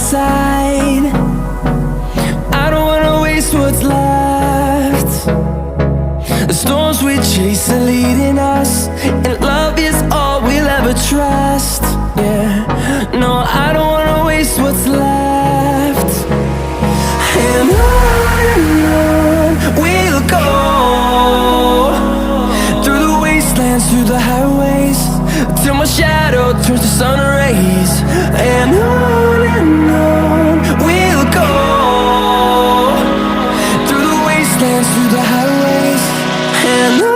side. I don't wanna waste what's left. The storms we chase are leading us, and love is all we'll ever trust. Yeah, no, I don't wanna waste what's left. And on we'll go, through the wastelands, through the highways, till my shadow turns to sun rays. And on we'll go, through the wastelands, through the highways, and on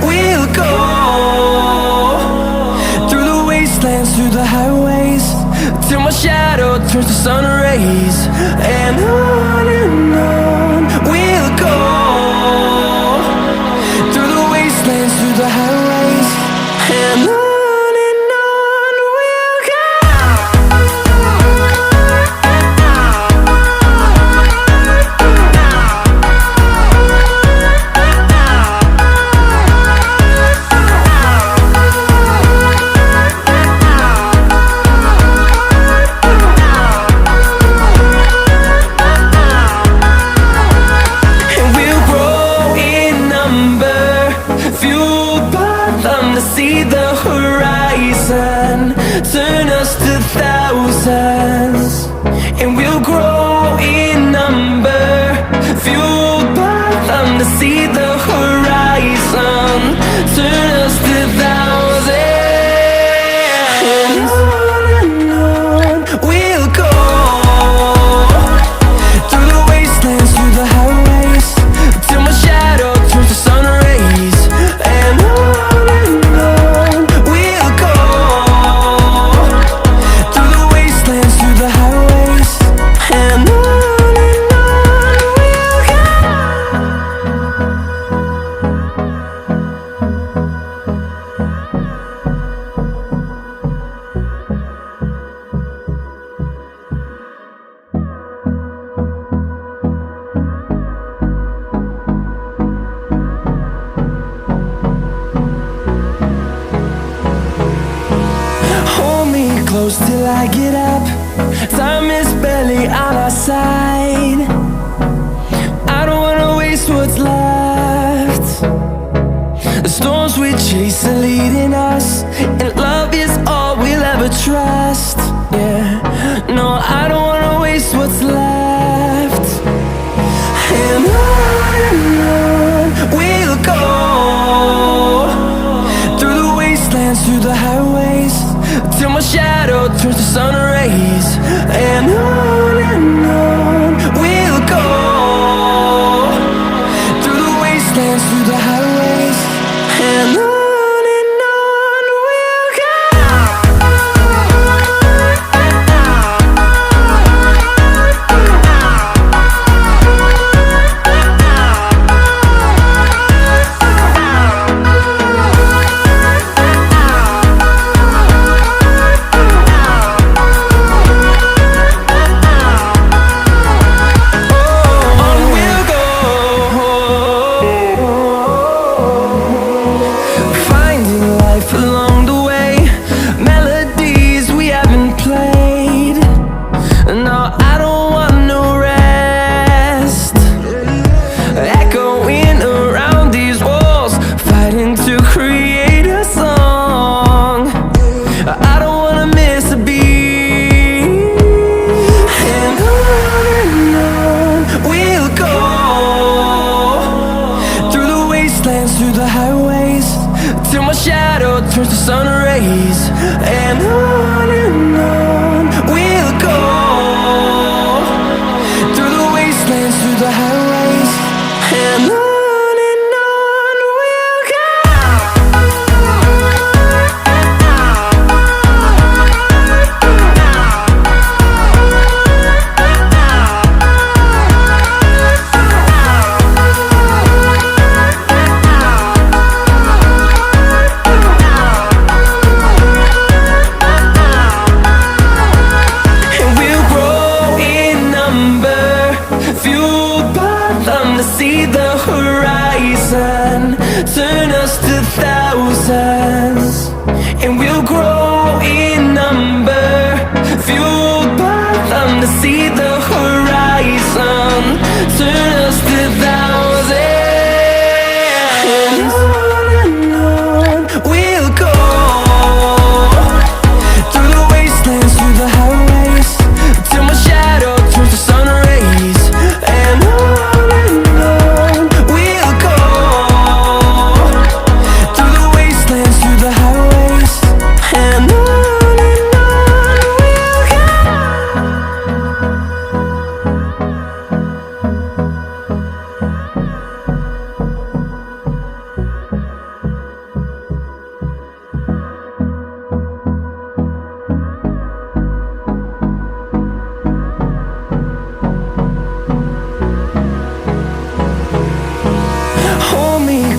we'll go. Through the highways, till my shadow turns to sun rays. And on we'll go, through the wastelands, through the highways, and on we'll go. See the horizon, turn us to thousands, and we'll grow in number, fueled by them. To see the horizon, turn us to thousands, and on we'll go, through the wastelands, through the highways, till my shadow turns to sun rays. And close till I get up, time is barely on our side. I don't wanna waste what's left. The storms we chase are leading us, and love is all we'll ever trust. Yeah, no, I don't wanna waste what's left. And on we'll go, through the wastelands, through the highways, till my shadow turns to sun rays. And on we'll go, through the wastelands, through the highways, and on we'll go. wastelands, through the highways, till my shadow turns to sun rays. And on we'll go, through the wastelands, through the highways, and on. See the horizon turn us to thousands, and we'll grow in number, fueled by them. To see the horizon turn us to thousands, and on we'll go, through the wastelands, through the highways, till my shadow turns to sun rays. And on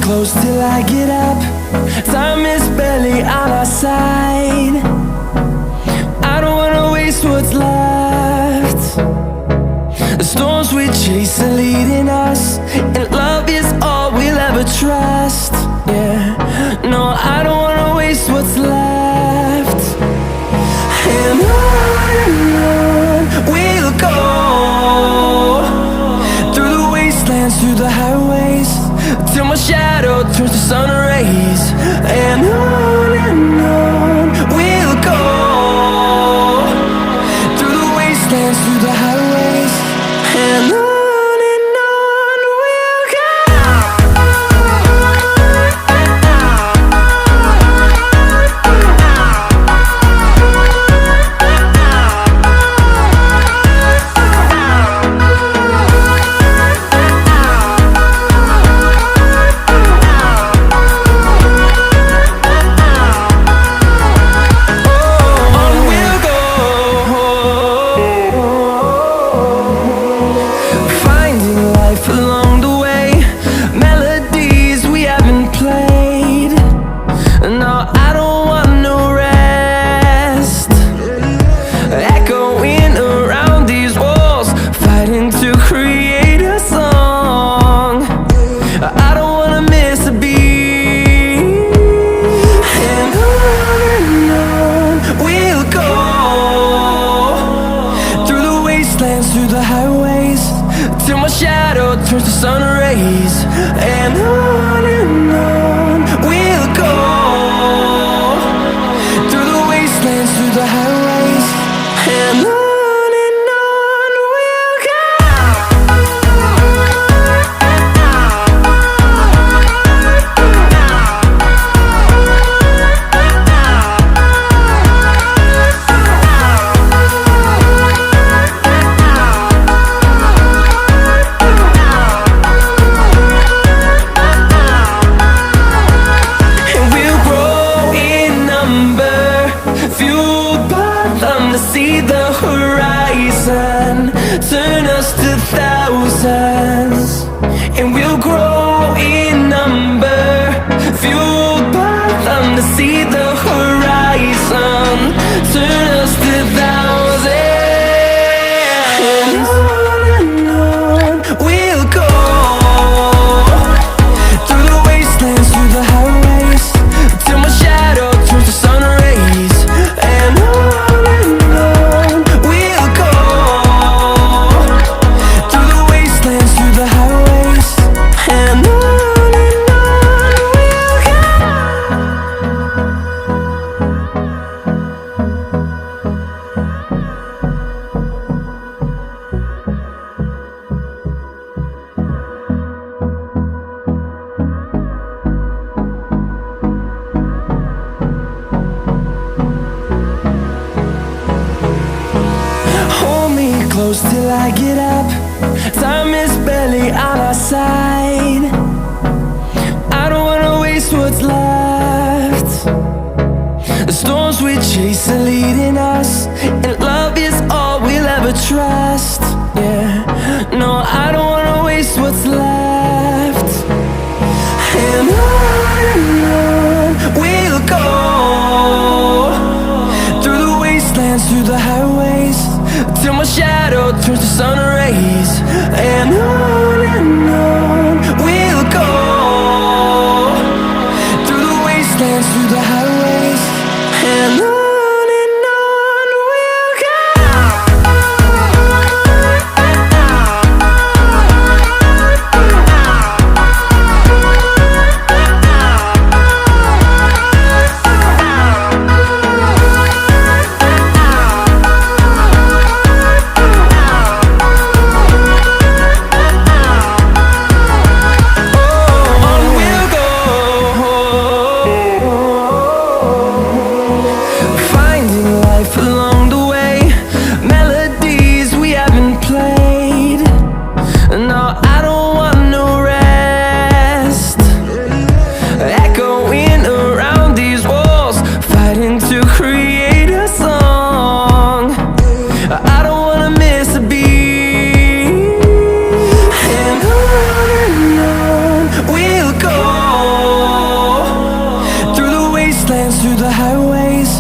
close till I get up. Time is barely on our side. I don't wanna waste what's left. The storms we chase are leading us, and love is all we'll ever trust. Yeah, no, I don't wanna waste what's left. And on we'll go, through the wastelands, through the highways, till my shadow turns to sun rays. And on we'll go, through the wastelands, through the highways, and on. Along the way, melodies we haven't played. No, I don't want no rest. Echoing around these walls, fighting to create a song. I don't wanna miss a beat. And on we'll go, through the wastelands, through the highways, till my shadow turns to sun rays. And on we'll go, through the wastelands, through the highways, and on. We'll go. side. I don't wanna waste what's left. The storms we chase are leading us, and love is all we'll ever trust. Yeah, no, I don't wanna waste what's left. And on we'll go, through the wastelands, through the highways, till my shadow turns to sun rays. And on we'll go, through the wastelands, through the highways, and on we'll go. Through the highways,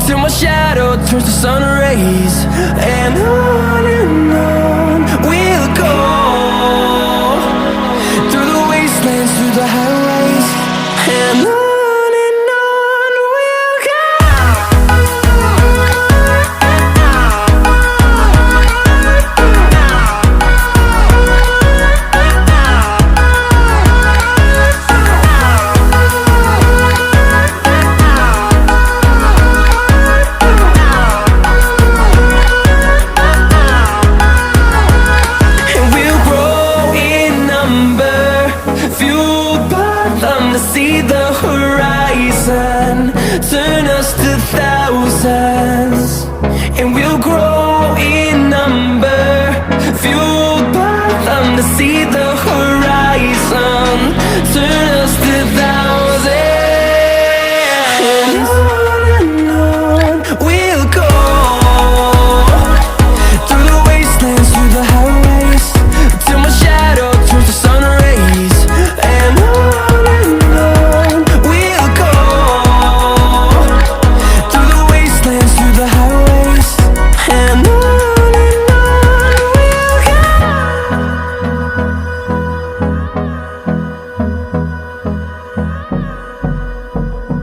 till my shadow turns to sun rays. And on we'll go, through the wastelands, through the highways, and on we'll go. See the horizon, turn us to thousands.